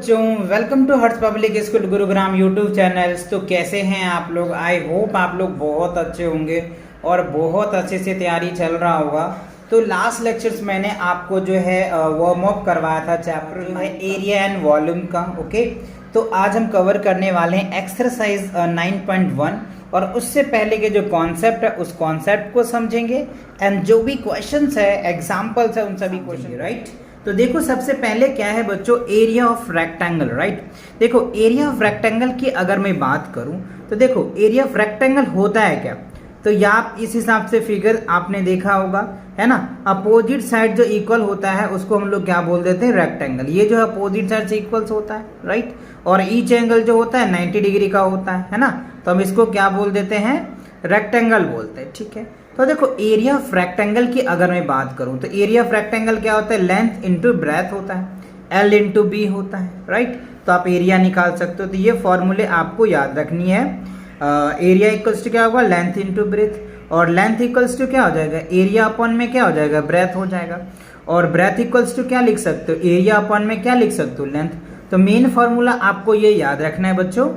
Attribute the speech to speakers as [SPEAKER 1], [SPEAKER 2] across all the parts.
[SPEAKER 1] बच्चों welcome to Harsh public school Gurugram YouTube channels. तो कैसे हैं आप लोग? आई होप आप लोग बहुत अच्छे होंगे और बहुत अच्छे से तैयारी चल रहा होगा। तो लास्ट लेक्चर्स मैंने आपको जो है वार्म अप करवाया था चैप्टर जो है एरिया एंड वॉल्यूम का। ओके, तो आज हम कवर करने वाले हैं एक्सरसाइज 9.1 और उससे पहले के जो कॉन्सेप्ट है उस कॉन्सेप्ट को समझेंगे एंड जो भी क्वेश्चंस है एग्जांपल्स है उन सभी क्वेश्चन राइट। तो देखो सबसे पहले क्या है बच्चों, एरिया ऑफ रेक्टेंगल राइट। देखो एरिया ऑफ रेक्टेंगल की अगर मैं बात करूं तो देखो एरिया ऑफ रेक्टेंगल होता है क्या, तो या आप इस हिसाब से फिगर आपने देखा होगा है ना। अपोजिट साइड जो इक्वल होता है उसको हम लोग क्या बोल देते हैं, रेक्टेंगल। ये जो अपोजिट साइड से इक्वल्स होता है राइट, और ईच एंगल जो होता है 90 डिग्री का होता है ना, तो हम इसको क्या बोल देते हैं, रेक्टेंगल बोलते हैं। ठीक है, तो देखो एरिया ऑफ रेक्टेंगल की अगर मैं बात करूं तो एरिया ऑफ रेक्टेंगल क्या होता है, लेंथ इंटू ब्रेथ होता है, एल इंटू बी होता है राइट। तो आप एरिया निकाल सकते हो। तो ये फॉर्मूले आपको याद रखनी है। एरिया इक्वल्स टू क्या होगा, लेंथ इंटू ब्रेथ, और लेंथ इक्वल्स टू क्या हो जाएगा, एरिया अपॉन में क्या हो जाएगा, ब्रेथ हो जाएगा, और ब्रेथ इक्वल्स टू क्या लिख सकते हो, एरिया अपॉन में क्या लिख सकते हो, लेंथ। तो मेन फॉर्मूला आपको ये याद रखना है बच्चों,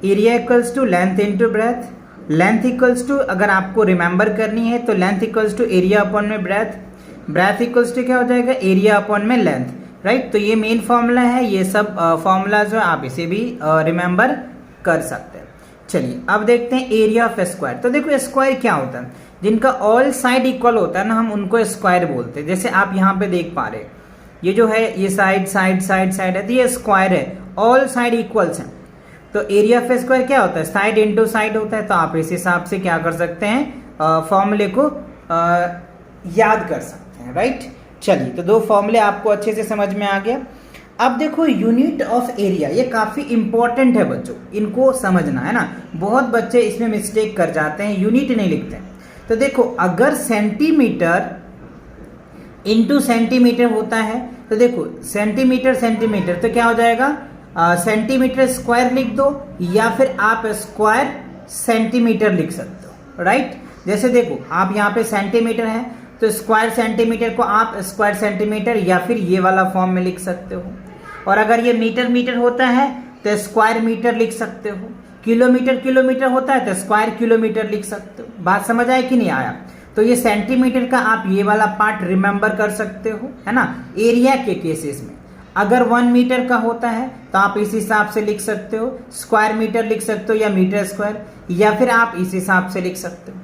[SPEAKER 1] area equals to length into breadth, length equals to अगर आपको रिमेंबर करनी है तो length equals to area upon में ब्रेथ, ब्रेथ इक्वल्स टू क्या हो जाएगा, एरिया अपॉन में लेंथ राइट। तो ये मेन फॉर्मूला है। ये सब फॉर्मूला जो आप इसे भी रिमेंबर कर सकते हैं। चलिए अब देखते हैं एरिया ऑफ स्क्वायर। तो देखो स्क्वायर क्या होता है, जिनका ऑल साइड इक्वल होता है ना, हम उनको स्क्वायर बोलते हैं। जैसे आप यहाँ पे देख पा रहे हैं, ये जो है ये साइड साइड साइड साइड है, तो ये स्क्वायर है, ऑल साइड इक्वल्स हैं। तो एरिया ऑफ स्क्वायर क्या होता है, साइड इंटू साइड होता है। तो आप इस हिसाब से क्या कर सकते हैं, फॉर्मूले को याद कर सकते हैं राइट। चलिए तो दो फॉर्मूले आपको अच्छे से समझ में आ गया। अब देखो यूनिट ऑफ एरिया, ये काफी इंपॉर्टेंट है बच्चों, इनको समझना है ना। बहुत बच्चे इसमें मिस्टेक कर जाते हैं, यूनिट नहीं लिखते हैं। तो देखो अगर सेंटीमीटर इंटू सेंटीमीटर होता है तो देखो सेंटीमीटर सेंटीमीटर तो क्या हो जाएगा, सेंटीमीटर स्क्वायर लिख दो, या फिर आप स्क्वायर सेंटीमीटर लिख सकते हो राइट। जैसे देखो आप यहाँ पे सेंटीमीटर है तो स्क्वायर सेंटीमीटर को आप स्क्वायर सेंटीमीटर या फिर ये वाला फॉर्म में लिख सकते हो। और अगर ये मीटर मीटर होता है तो स्क्वायर मीटर लिख सकते हो, किलोमीटर किलोमीटर होता है तो स्क्वायर किलोमीटर लिख सकते हो। बात समझ आया कि नहीं आया? तो ये सेंटीमीटर का आप ये वाला पार्ट रिमेंबर कर सकते हो है ना। एरिया के केसेस में अगर 1 मीटर का होता है तो आप इस हिसाब से लिख सकते हो, स्क्वायर मीटर लिख सकते हो या मीटर स्क्वायर, या फिर आप इस हिसाब से लिख सकते हो।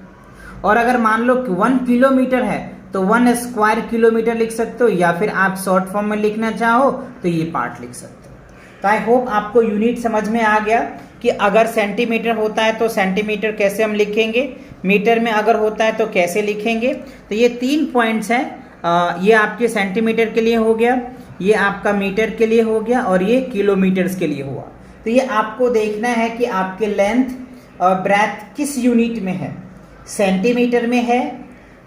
[SPEAKER 1] और अगर मान लो कि 1 किलोमीटर है तो 1 स्क्वायर किलोमीटर लिख सकते हो, या फिर आप शॉर्ट फॉर्म में लिखना चाहो तो ये पार्ट लिख सकते हो। तो आई होप आपको यूनिट समझ में आ गया कि अगर सेंटीमीटर होता है तो सेंटीमीटर कैसे हम लिखेंगे, मीटर में अगर होता है तो कैसे लिखेंगे। तो ये 3 पॉइंट्स हैं। ये आपके सेंटीमीटर के लिए हो गया, ये आपका मीटर के लिए हो गया, और ये किलोमीटर्स के लिए हुआ। तो ये आपको देखना है कि आपके लेंथ और ब्रेथ किस यूनिट में है, सेंटीमीटर में है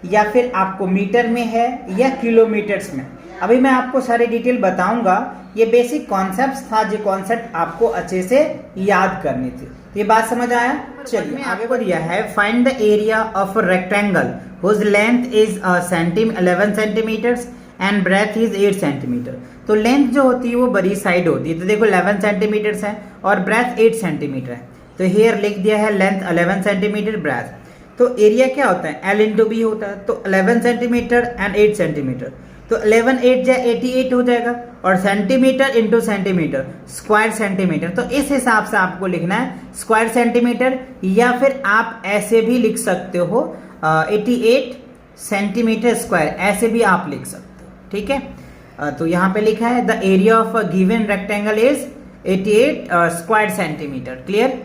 [SPEAKER 1] या फिर आपको मीटर में है या किलोमीटर्स में। अभी मैं आपको सारी डिटेल बताऊंगा। ये बेसिक कॉन्सेप्ट्स था, जो कॉन्सेप्ट आपको अच्छे से याद करनी थी। ये बात समझ आया? चलिए आगे बढ़िया है। Find the area of rectangle whose length is 11 centimetres and breadth is 8 centimetre. तो लेंथ जो होती है वो बड़ी साइड होती है, तो देखो 11 सेंटीमीटर है और ब्रेथ 8 सेंटीमीटर है। तो हेयर लिख दिया है लेंथ 11 सेंटीमीटर, ब्रेथ। तो एरिया क्या होता है, एल इंटू बी होता है। तो 11 सेंटीमीटर एंड 8 सेंटीमीटर, तो 11 8 जा 88 हो जाएगा, और centimetre into centimetre square centimetre. तो इस हिसाब से आपको लिखना है स्क्वायर सेंटीमीटर, या फिर आप ऐसे भी लिख सकते हो 88 सेंटीमीटर स्क्वायर, ऐसे भी आप लिख सकते हो। ठीक है, तो यहाँ पे लिखा है the area of a given rectangle is 88 square centimetre. Clear?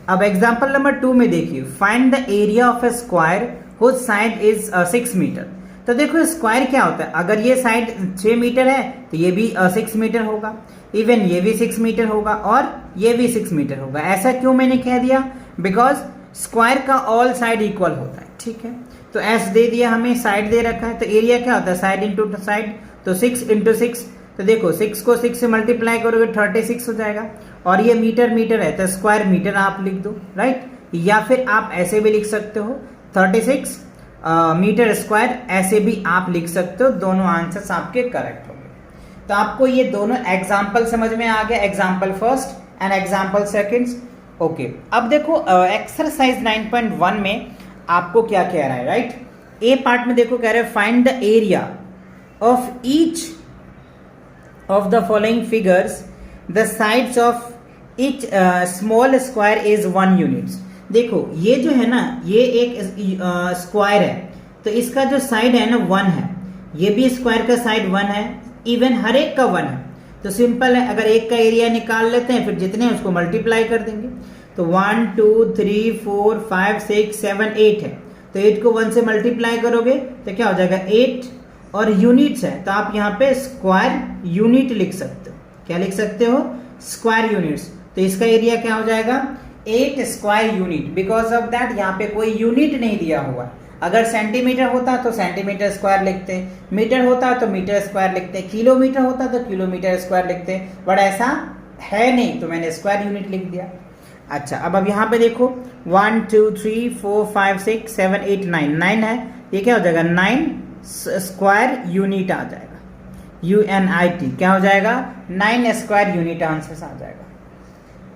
[SPEAKER 1] अब एग्जांपल नंबर 2 में देखिए, find the area of a square whose side is 6 metre. तो देखो स्क्वायर क्या होता है, अगर ये साइड 6 मीटर है तो ये भी 6 मीटर होगा, इवन ये भी 6 मीटर होगा और ये भी 6 मीटर होगा। ऐसा क्यों मैंने कह दिया, बिकॉज स्क्वायर का ऑल साइड इक्वल होता है। ठीक है, तो एस दे दिया हमें, साइड दे रखा है, तो एरिया क्या होता है, साइड इंटू साइड। तो 6 इंटू 6, तो देखो 6 को 6 से मल्टीप्लाई करोगे 36 हो जाएगा, और ये मीटर मीटर है तो स्क्वायर मीटर आप लिख दो राइट। या फिर आप ऐसे भी लिख सकते हो 36 मीटर स्क्वायर, ऐसे भी आप लिख सकते हो। दोनों आंसर्स आपके करेक्ट होंगे। तो आपको ये दोनों एग्जाम्पल समझ में आ गया, example first and example second. Okay, अब देखो एक्सरसाइज 9.1 में आपको क्या कह रहा है, राइट। ए पार्ट में देखो कह रहे हैं find the area of each of the following figures, the sides of each small square is 1 units. देखो ये जो है ना, ये एक स्क्वायर है, तो इसका जो साइड है ना 1 है, ये भी स्क्वायर का साइड 1 है, इवन हर एक का 1 है। तो सिंपल है, अगर एक का एरिया निकाल लेते हैं, फिर जितने हैं उसको मल्टीप्लाई कर देंगे। तो 1 2 3 4 5 6 7 8 है, तो 8 को 1 से मल्टीप्लाई करोगे तो क्या हो जाएगा 8, और यूनिट्स है तो आप यहाँ पे स्क्वायर यूनिट लिख सकते हो। क्या लिख सकते हो? Square units. तो इसका एरिया क्या हो जाएगा 8 square unit. Because of that यहाँ पे कोई यूनिट नहीं दिया हुआ। अगर सेंटीमीटर होता तो सेंटीमीटर स्क्वायर लिखते, मीटर होता तो मीटर स्क्वायर लिखते, किलोमीटर होता तो किलोमीटर स्क्वायर लिखते, बट ऐसा है नहीं, तो मैंने स्क्वायर यूनिट लिख दिया। अच्छा, अब यहाँ पे देखो 1 2 3 4 5 6 7 8 9 है, ये क्या हो जाएगा 9 स्क्वायर यूनिट आ जाएगा, UNIT क्या हो जाएगा 9 स्क्वायर यूनिट आंसर आ जाएगा।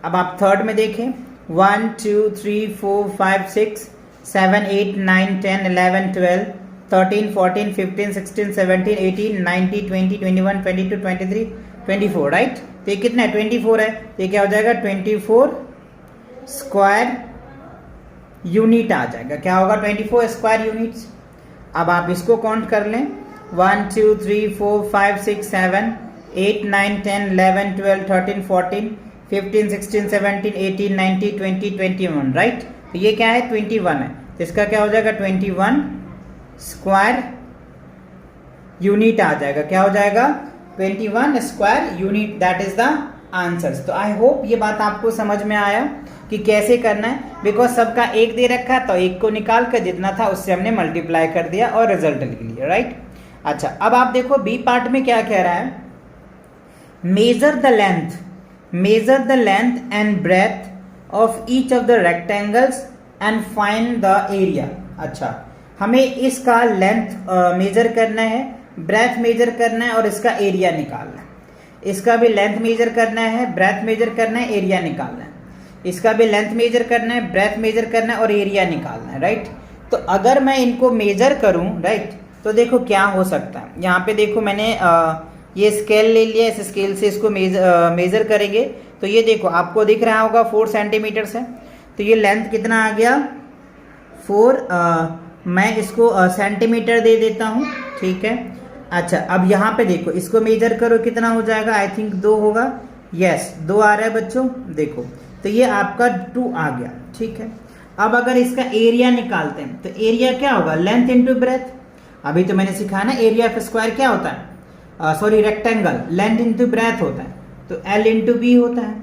[SPEAKER 1] अब आप थर्ड में देखें 1 2 3 4 5 6 7 8 9 10 11 12 13 14 15 16 17 18 19 20 21 22 23 24, राइट। तो ये कितना है 24 है, तो ये क्या हो जाएगा 24 स्क्वायर यूनिट आ जाएगा। क्या होगा 24 स्क्वायर यूनिट्स। अब आप इसको काउंट कर लें 1 2 3 4 5 6 7 8 9 10 11 12 13 14 15 16 17 18 19 20 21, राइट। तो ये क्या है 21 है, तो इसका क्या हो जाएगा 21 स्क्वायर यूनिट आ जाएगा। क्या हो जाएगा 21 square unit, that is the answers. तो आई होप ये बात आपको समझ में आया कि कैसे करना है। बिकॉज सबका एक दे रखा तो एक को निकाल कर जितना था उससे हमने मल्टीप्लाई कर दिया और रिजल्ट लिख लिया, राइट। अच्छा, अब आप देखो बी पार्ट में क्या कह रहा है, measure the length and breadth of each of the rectangles and find the area. अच्छा, हमें इसका लेंथ मेजर करना है, ब्रेथ मेजर करना है और इसका एरिया निकालना है। इसका भी लेंथ मेजर करना है, ब्रेथ मेजर करना है, एरिया निकालना है। इसका भी लेंथ मेजर करना है, ब्रेथ मेजर करना है और एरिया निकालना है, राइट। तो अगर मैं इनको मेजर करूं, राइट, तो देखो क्या हो सकता है। यहाँ पे देखो मैंने ये स्केल ले लिया, इस स्केल से इसको मेजर करेंगे तो ये देखो आपको दिख रहा होगा 4 सेंटीमीटर है। तो ये लेंथ कितना आ गया 4, मैं इसको सेंटीमीटर दे देता हूँ, ठीक है। अच्छा, अब यहाँ पे देखो इसको मेजर करो कितना हो जाएगा, आई थिंक 2 होगा, यस 2 आ रहा है बच्चों, देखो तो ये आपका 2 आ गया, ठीक है। अब अगर इसका एरिया निकालते हैं तो एरिया क्या होगा लेंथ इंटू ब्रेथ। अभी तो मैंने सिखाया ना एरिया ऑफ स्क्वायर क्या होता है, sorry rectangle, length into breath होता है, तो L इंटू बी होता है।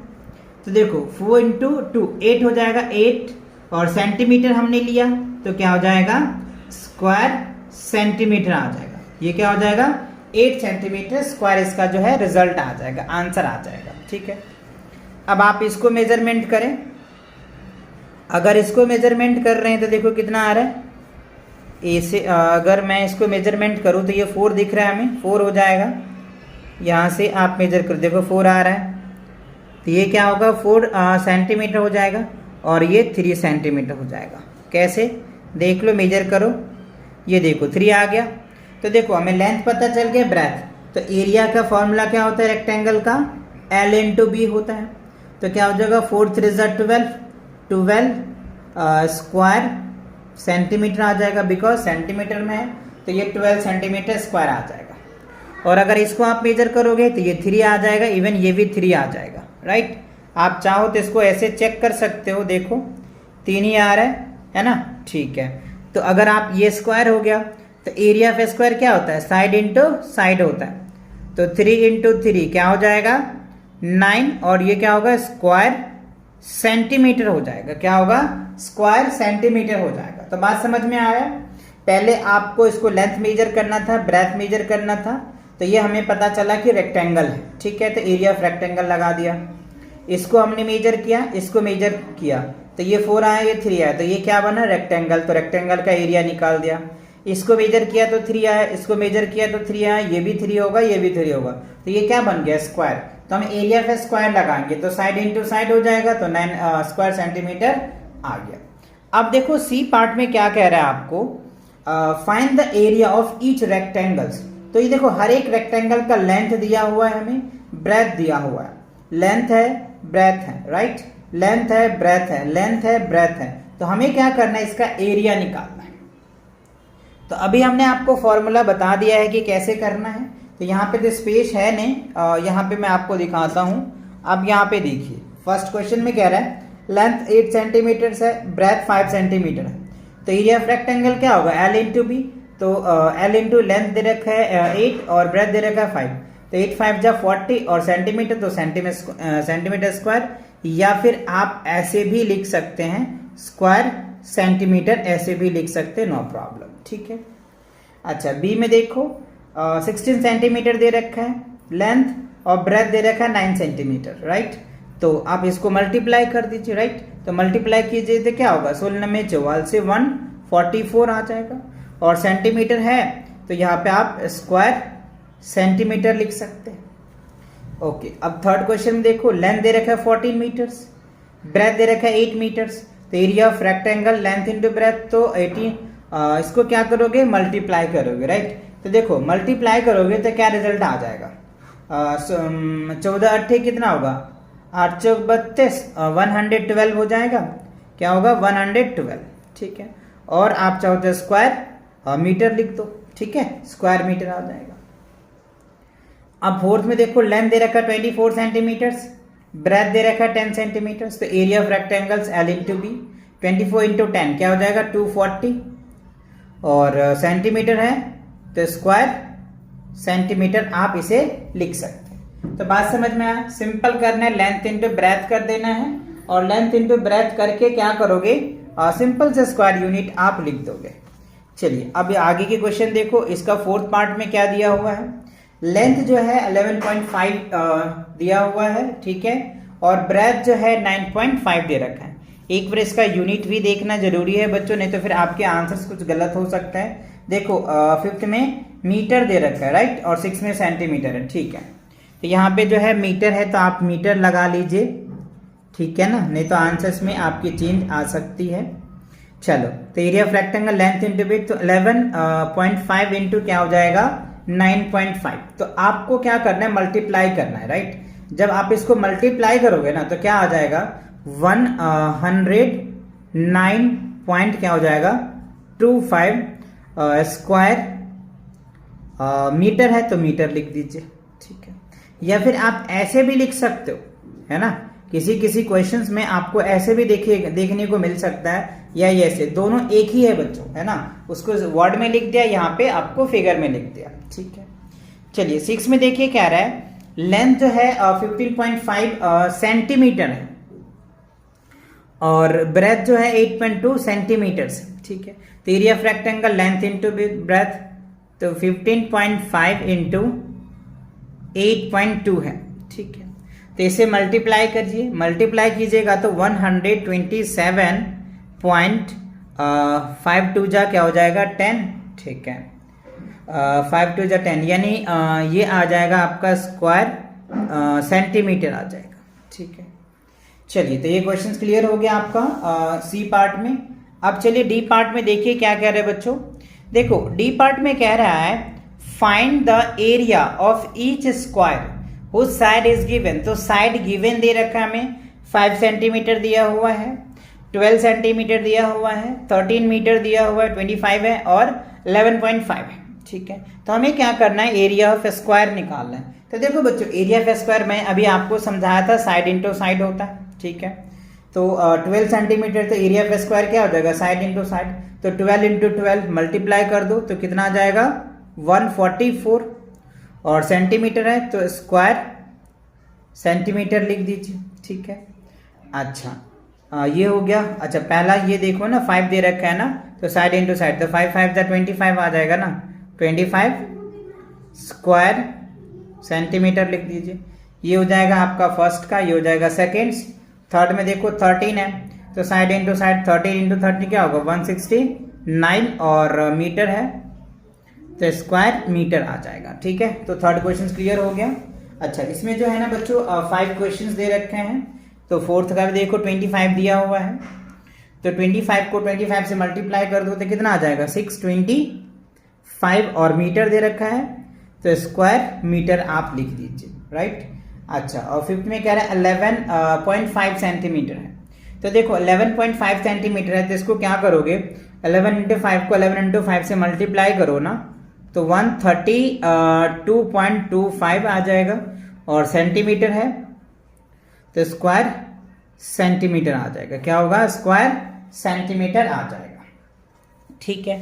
[SPEAKER 1] तो देखो 4 इंटू 2 8 हो जाएगा 8, और सेंटीमीटर हमने लिया तो क्या हो जाएगा स्क्वायर सेंटीमीटर आ जाएगा। ये क्या हो जाएगा 8 सेंटीमीटर स्क्वायर, इसका जो है रिजल्ट आ जाएगा, आंसर आ जाएगा, ठीक है। अब आप इसको मेजरमेंट करें, अगर इसको मेजरमेंट कर रहे हैं तो देखो कितना आ रहा है ए से, अगर मैं इसको मेजरमेंट करूं तो ये 4 दिख रहा है हमें, 4 हो जाएगा। यहाँ से आप मेजर कर देखो 4 आ रहा है, तो ये क्या होगा 4 सेंटीमीटर हो जाएगा और ये 3 सेंटीमीटर हो जाएगा। कैसे देख लो, मेजर करो, ये देखो 3 आ गया। तो देखो हमें लेंथ पता चल गया, ब्रेथ, तो एरिया का फॉर्मूला क्या होता है रेक्टेंगल का, L इंटू बी होता है। तो क्या हो जाएगा 4 3 12 स्क्वायर सेंटीमीटर आ जाएगा, बिकॉज सेंटीमीटर में है तो ये 12 सेंटीमीटर स्क्वायर आ जाएगा। और अगर इसको आप मेजर करोगे तो ये 3 आ जाएगा, इवन ये भी 3 आ जाएगा, राइट। आप चाहो तो इसको ऐसे चेक कर सकते हो, देखो 3 ही आ रहा है ना, ठीक है। तो अगर आप ये स्क्वायर हो गया तो एरिया ऑफ स्क्वायर क्या होता है साइड इंटू साइड होता है, तो 3 इंटू 3 क्या हो जाएगा 9, और ये क्या होगा स्क्वायर सेंटीमीटर हो जाएगा। क्या होगा स्क्वायर सेंटीमीटर हो जाएगा। तो बात समझ में आया, पहले आपको इसको लेंथ मेजर करना था, ब्रेथ मेजर करना था, तो ये हमें पता चला कि रेक्टेंगल है, ठीक है। तो एरिया ऑफ रेक्टेंगल लगा दिया, इसको हमने मेजर किया, इसको मेजर किया, तो ये 4 आया, ये 3 आया, तो ये क्या बना रेक्टेंगल, तो रेक्टेंगल का एरिया निकाल दिया। इसको मेजर किया तो 3 आया, इसको मेजर किया तो 3 आया, ये भी 3 होगा, ये भी 3 होगा, तो ये क्या बन गया स्क्वायर। तो हम एरिया पे स्क्वायर लगाएंगे तो साइड इंटू साइड हो जाएगा, तो 9 स्क्वायर सेंटीमीटर आ गया। अब देखो सी पार्ट में क्या कह रहा है आपको, find the area of each rectangles. तो ये देखो हर एक रेक्टेंगल का लेंथ दिया हुआ है, हमें ब्रेथ दिया हुआ है, लेंथ है ब्रेथ है, राइट, लेंथ है ब्रेथ है, लेंथ है ब्रेथ है, तो हमें क्या करना है, इसका एरिया निकालना है। तो अभी हमने आपको फॉर्मूला बता दिया है कि कैसे करना है। तो यहाँ पे तो स्पेस है नहीं, यहाँ पे मैं आपको दिखाता हूँ। अब यहाँ पे देखिए फर्स्ट क्वेश्चन में कह रहा है लेंथ 8 सेंटीमीटर है, ब्रेथ 5 सेंटीमीटर है, तो एरिया ऑफ रेक्टेंगल क्या होगा, एल इंटू बी। तो एल इंटू लेंथ दे रखा है 8 और ब्रेथ दे रखा है 5, तो 8 5 जा 40 और सेंटीमीटर तो सेंटीमीटर स्क्वायर, या फिर आप ऐसे भी लिख सकते हैं स्क्वायर सेंटीमीटर, ऐसे भी लिख सकते हैं, नो प्रॉब्लम, ठीक है। अच्छा बी में देखो 16 सेंटीमीटर दे रखा है लेंथ और ब्रेथ दे रखा है 9 सेंटीमीटर, राइट। तो आप इसको मल्टीप्लाई कर दीजिए, राइट। तो मल्टीप्लाई कीजिए तो क्या होगा, 16 में 44 से 144 आ जाएगा, और सेंटीमीटर है तो यहाँ पे आप स्क्वायर सेंटीमीटर लिख सकते हैं। ओके, अब थर्ड क्वेश्चन में देखो लेंथ दे रखा है 14 मीटर्स, ब्रेथ दे रखा है 8 मीटर्स, तो area of rectangle length into breath, तो 18, इसको क्या करोगे मल्टीप्लाई करोगे, राइट। तो देखो मल्टीप्लाई करोगे तो क्या रिजल्ट आ जाएगा, 14 8 कितना होगा, 8 चौक 32, 112 हो जाएगा, क्या होगा 112, ठीक है। और आप चाहो तो स्क्वायर मीटर लिख दो, ठीक है, स्क्वायर मीटर आ जाएगा। अब फोर्थ में देखो लेंथ दे रखा 24 सेंटीमीटर्स, ब्रेथ दे रखा 10 सेंटीमीटर्स, तो area of rectangles L into B, 24 into 10 क्या हो जाएगा 240, और सेंटीमीटर है तो स्क्वायर सेंटीमीटर आप इसे लिख सकते हैं। तो बात समझ में आया, सिंपल करना है, लेंथ इंटू ब्रेथ कर देना है, और लेंथ इंटू ब्रेथ करके क्या करोगे, सिंपल से स्क्वायर यूनिट आप लिख दोगे। चलिए अब आगे के क्वेश्चन देखो, इसका फोर्थ पार्ट में क्या दिया हुआ है, लेंथ जो है 11.5 दिया हुआ है, ठीक है, और ब्रेथ जो है 9.5 दे रखा है। एक बार इसका यूनिट भी देखना जरूरी है बच्चों, नहीं तो फिर आपके आंसर्स कुछ गलत हो सकता है। देखो फिफ्थ में मीटर दे रखा है, राइट, और 6 में सेंटीमीटर है, ठीक है। तो यहाँ पे जो है मीटर है तो आप मीटर लगा लीजिए, ठीक है ना, नहीं तो आंसर्स में आपकी चेंज आ सकती है। चलो, तो area of rectangle length into breath, तो 11.5 इंटू क्या हो जाएगा 9.5। तो आपको क्या करना है, मल्टीप्लाई करना है, राइट। जब आप इसको मल्टीप्लाई करोगे ना तो क्या आ जाएगा 109 पॉइंट क्या हो जाएगा 25 स्क्वायर मीटर है, तो मीटर लिख दीजिए, ठीक है। या फिर आप ऐसे भी लिख सकते हो, है ना, किसी किसी क्वेश्चंस में आपको ऐसे भी देखने को मिल सकता है, या ऐसे, दोनों एक ही है बच्चों, है ना, उसको वर्ड में लिख दिया, यहाँ पे आपको फिगर में लिख दिया, ठीक है। चलिए 6 में देखिए क्या रहा है, लेंथ जो है 15.5 सेंटीमीटर है, और ब्रेथ जो है 8.2 सेंटीमीटर, ठीक है। तो area of rectangle length into breath, तो 15.5 इंटू 8.2 है, ठीक है। तो इसे मल्टीप्लाई करिए, मल्टीप्लाई कीजिएगा तो 127.52 जा क्या हो जाएगा 10, ठीक है, 5 2 जा 10, यानी ये आ जाएगा आपका स्क्वायर सेंटीमीटर आ जाएगा, ठीक है। चलिए, तो ये क्वेश्चन क्लियर हो गया आपका सी पार्ट में। अब चलिए डी पार्ट में देखिए क्या कह रहे हैं बच्चों। देखो डी पार्ट में कह रहा है find the area of each square whose side is given. तो साइड गिवन दे रखा है हमें, 5 सेंटीमीटर दिया हुआ है, 12 सेंटीमीटर दिया हुआ है, 13 मीटर दिया हुआ है, 25 है और 11.5 है, ठीक है। तो हमें क्या करना है, एरिया ऑफ स्क्वायर निकालना है। तो देखो बच्चों, एरिया ऑफ स्क्वायर मैं अभी आपको समझाया था, साइड इंटू साइड होता है, ठीक है। तो 12 सेंटीमीटर, तो एरिया ऑफ स्क्वायर क्या हो जाएगा, साइड इंटू साइड, तो 12 इंटू 12 मल्टीप्लाई कर दो तो कितना आ जाएगा 144, और सेंटीमीटर है तो स्क्वायर सेंटीमीटर लिख दीजिए, ठीक है। अच्छा ये हो गया। अच्छा पहला ये देखो ना, 5 दे रखा है ना, तो साइड इंटू साइड, तो 5 5 जा 25 आ जाएगा ना, 25 स्क्वायर सेंटीमीटर लिख दीजिए। ये हो जाएगा आपका फर्स्ट का, ये हो जाएगा सेकेंड। थर्ड में देखो 13 है, तो साइड इंटू साइड 13 इंटू 30 क्या होगा 160 9 और मीटर है तो स्क्वायर मीटर आ जाएगा। ठीक है, तो थर्ड क्वेश्चन क्लियर हो गया। अच्छा, इसमें जो है ना बच्चों 5 क्वेश्चंस दे रखे हैं, तो फोर्थ का भी देखो 25 दिया हुआ है, तो 25 को 25 से मल्टीप्लाई कर दो तो कितना आ जाएगा 625 और मीटर दे रखा है तो स्क्वायर मीटर आप लिख दीजिए, राइट। अच्छा, और फिफ्थ में कह रहा है 11.5 सेंटीमीटर है, तो देखो 11.5 सेंटीमीटर है तो इसको क्या करोगे 11 इंटू 5 को 11 इंटू 5 से मल्टीप्लाई करो ना तो 132.25 आ जाएगा, और सेंटीमीटर है तो स्क्वायर सेंटीमीटर आ जाएगा। क्या होगा, स्क्वायर सेंटीमीटर आ जाएगा। ठीक है,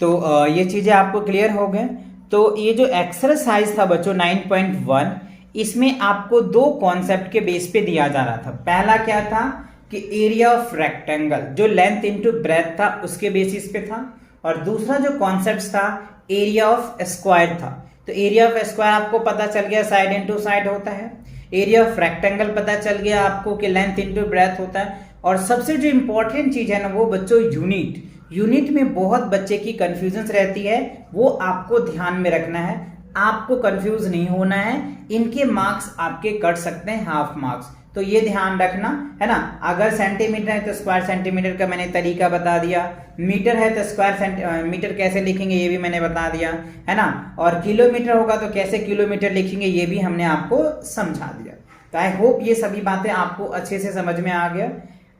[SPEAKER 1] तो ये चीजें आपको क्लियर हो गए। तो ये जो एक्सरसाइज था बच्चों 9.1, इसमें आपको दो कॉन्सेप्ट के बेस पे दिया जा रहा था। पहला क्या था कि एरिया ऑफ रेक्टेंगल, जो लेंथ इंटू ब्रेथ था उसके बेसिस पे था, और दूसरा जो कॉन्सेप्ट था एरिया ऑफ स्क्वायर था। तो एरिया ऑफ स्क्वायर आपको पता चल गया साइड इंटू साइड होता है, एरिया ऑफ रेक्टेंगल पता चल गया आपको कि लेंथ इंटू ब्रेथ होता है, और सबसे जो इंपॉर्टेंट चीज है ना वो बच्चों यूनिट। यूनिट में बहुत बच्चे की कंफ्यूजन रहती है, वो आपको ध्यान में रखना है, आपको कंफ्यूज नहीं होना है। इनके मार्क्स आपके कट सकते हैं हाफ मार्क्स, तो ये ध्यान रखना है ना। अगर सेंटीमीटर है तो स्क्वायर सेंटीमीटर का मैंने तरीका बता दिया, मीटर है तो स्क्वायर मीटर कैसे लिखेंगे ये भी मैंने बता दिया है ना, और किलोमीटर होगा तो कैसे किलोमीटर लिखेंगे ये भी हमने आपको समझा दिया। तो आई होप ये सभी बातें आपको अच्छे से समझ में आ गया।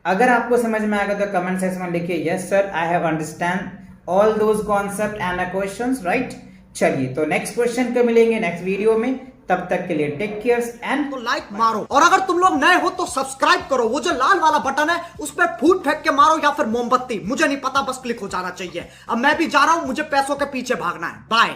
[SPEAKER 1] अगर आपको समझ में आ गया तो कमेंट सेक्शन में लिखिए yes sir I have understand all those concept and questions, right. चलिए, तो नेक्स्ट क्वेश्चन को मिलेंगे नेक्स्ट वीडियो में, तब तक के लिए टेक केयर एंड
[SPEAKER 2] तो लाइक मारो, और अगर तुम लोग नए हो तो सब्सक्राइब करो। वो जो लाल वाला बटन है उस पर फूट फेंक के मारो या फिर मोमबत्ती, मुझे नहीं पता, बस क्लिक हो जाना चाहिए। अब मैं भी जा रहा हूं, मुझे पैसों के पीछे भागना है। बाय।